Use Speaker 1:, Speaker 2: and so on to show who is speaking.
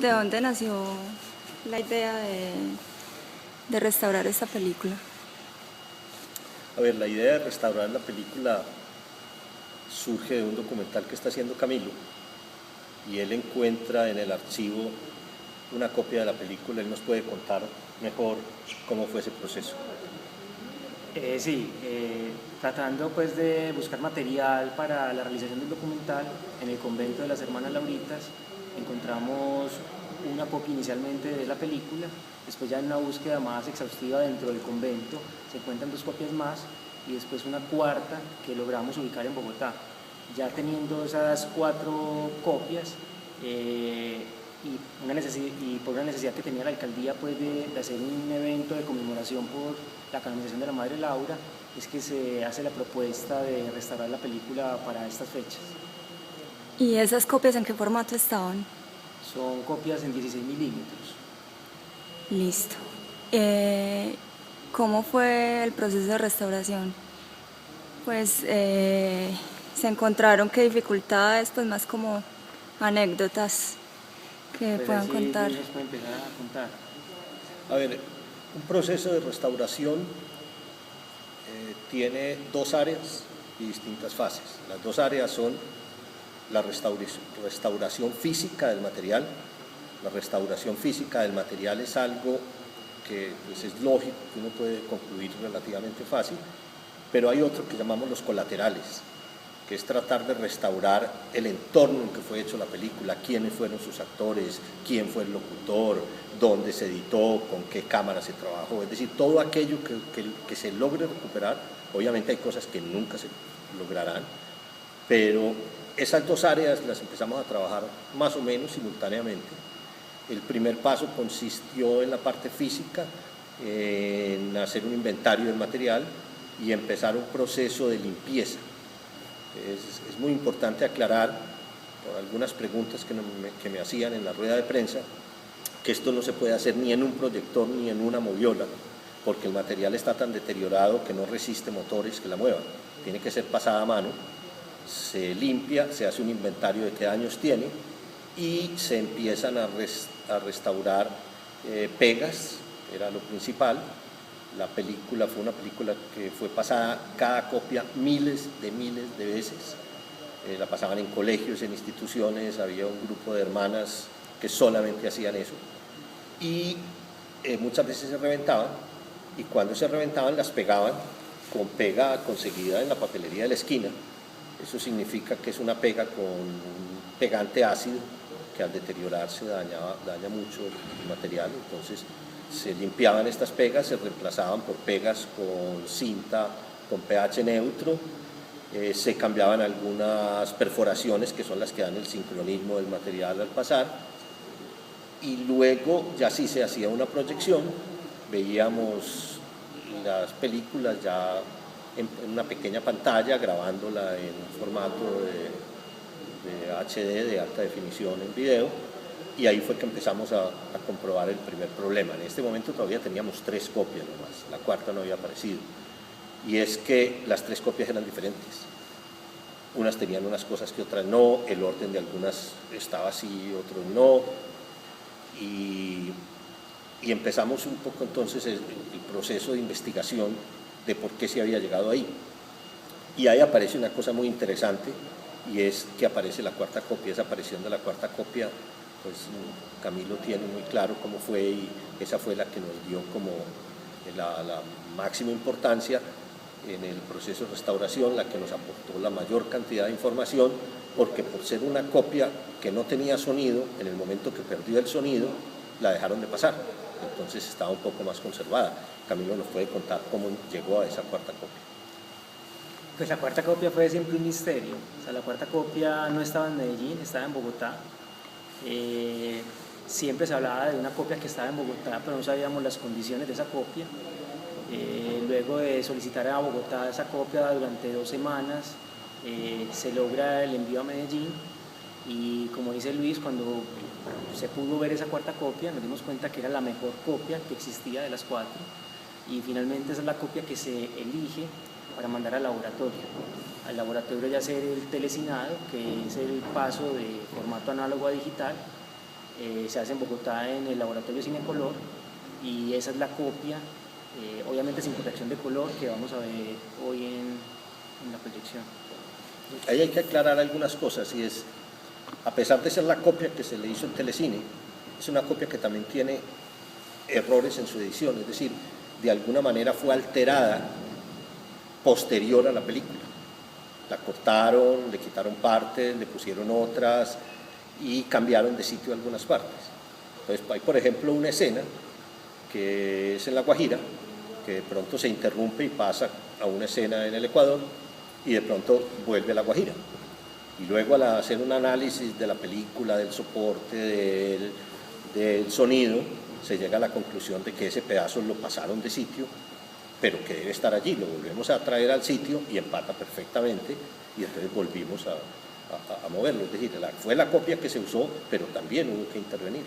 Speaker 1: ¿De dónde nació la idea de restaurar esta película?
Speaker 2: A ver, la idea de restaurar la película surge de un documental que está haciendo Camilo y él encuentra en el archivo una copia de la película. Él nos puede contar mejor cómo fue ese proceso.
Speaker 3: Sí, tratando pues de buscar material para la realización del documental en el convento de las Hermanas Lauritas, encontramos una copia inicialmente de la película. Después, ya en una búsqueda más exhaustiva dentro del convento, se encuentran 2 copias más y después una cuarta que logramos ubicar en Bogotá. Ya teniendo esas 4 copias y por una necesidad que tenía la alcaldía pues de hacer un evento de conmemoración por la canonización de la Madre Laura, es que se hace la propuesta de restaurar la película para estas fechas.
Speaker 1: ¿Y esas copias en qué formato estaban?
Speaker 3: Son copias en 16 milímetros.
Speaker 1: Listo. ¿Cómo fue el proceso de restauración? Pues se encontraron qué dificultades, pues más como anécdotas que
Speaker 3: Pues
Speaker 1: puedan
Speaker 3: así
Speaker 1: contar.
Speaker 3: ellos pueden empezar a contar.
Speaker 2: A ver, un proceso de restauración tiene 2 áreas y distintas fases. Las 2 áreas son la restauración física del material. La restauración física del material es algo que pues, es lógico, que uno puede concluir relativamente fácil, pero hay otro que llamamos los colaterales, que es tratar de restaurar el entorno en que fue hecho la película, quiénes fueron sus actores, quién fue el locutor, dónde se editó, con qué cámara se trabajó, es decir, todo aquello que se logre recuperar. Obviamente hay cosas que nunca se lograrán, pero esas 2 áreas las empezamos a trabajar más o menos simultáneamente. El primer paso consistió en la parte física, en hacer un inventario del material y empezar un proceso de limpieza. Es muy importante aclarar, por algunas preguntas que me hacían en la rueda de prensa, que esto no se puede hacer ni en un proyector ni en una moviola, porque el material está tan deteriorado que no resiste motores que la muevan. Tiene que ser pasada a mano, se limpia, se hace un inventario de qué daños tiene y se empiezan a restaurar pegas, era lo principal. La película fue una película que fue pasada cada copia miles de veces. La pasaban en colegios, en instituciones, había un grupo de hermanas que solamente hacían eso. Y muchas veces se reventaban, y cuando se reventaban las pegaban con pega conseguida en la papelería de la esquina. Eso significa que es una pega con un pegante ácido que al deteriorarse daña mucho el material. Entonces se limpiaban estas pegas, se reemplazaban por pegas con cinta con pH neutro, se cambiaban algunas perforaciones que son las que dan el sincronismo del material al pasar, y luego ya sí se hacía una proyección, veíamos las películas ya en una pequeña pantalla, grabándola en formato de HD, de alta definición en video, y ahí fue que empezamos a comprobar el primer problema. En este momento todavía teníamos 3 copias nomás, la cuarta no había aparecido, y es que las 3 copias eran diferentes. Unas tenían unas cosas que otras no, el orden de algunas estaba así, otros no, y empezamos un poco entonces el proceso de investigación de por qué se había llegado ahí. Y ahí aparece una cosa muy interesante, y es que aparece la cuarta copia. Esa aparición de la cuarta copia, pues Camilo tiene muy claro cómo fue, y esa fue la que nos dio como la máxima importancia en el proceso de restauración, la que nos aportó la mayor cantidad de información, porque por ser una copia que no tenía sonido, en el momento que perdió el sonido, la dejaron de pasar, entonces estaba un poco más conservada. Camilo nos puede contar cómo llegó a esa cuarta copia.
Speaker 3: Pues la cuarta copia fue siempre un misterio. O sea, la cuarta copia no estaba en Medellín, estaba en Bogotá. Siempre se hablaba de una copia que estaba en Bogotá, pero no sabíamos las condiciones de esa copia. Luego de solicitar a Bogotá esa copia durante 2 semanas, se logra el envío a Medellín, y como dice Luis, cuando se pudo ver esa cuarta copia nos dimos cuenta que era la mejor copia que existía de las 4, y finalmente esa es la copia que se elige para mandar al laboratorio. Al laboratorio ya hacer el telecinado, que es el paso de formato análogo a digital, se hace en Bogotá en el laboratorio Cinecolor y esa es la copia, obviamente sin corrección de color, que vamos a ver hoy en la proyección.
Speaker 2: Ahí hay que aclarar algunas cosas y es, a pesar de ser la copia que se le hizo en Telecine, es una copia que también tiene errores en su edición, es decir, de alguna manera fue alterada posterior a la película. La cortaron, le quitaron partes, le pusieron otras y cambiaron de sitio algunas partes. Entonces hay, por ejemplo, una escena que es en La Guajira, que de pronto se interrumpe y pasa a una escena en el Ecuador y de pronto vuelve a La Guajira. Y luego al hacer un análisis de la película, del soporte, del sonido, se llega a la conclusión de que ese pedazo lo pasaron de sitio, pero que debe estar allí. Lo volvemos a traer al sitio y empata perfectamente y entonces volvimos a moverlo. Es decir, fue la copia que se usó, pero también hubo que intervenir.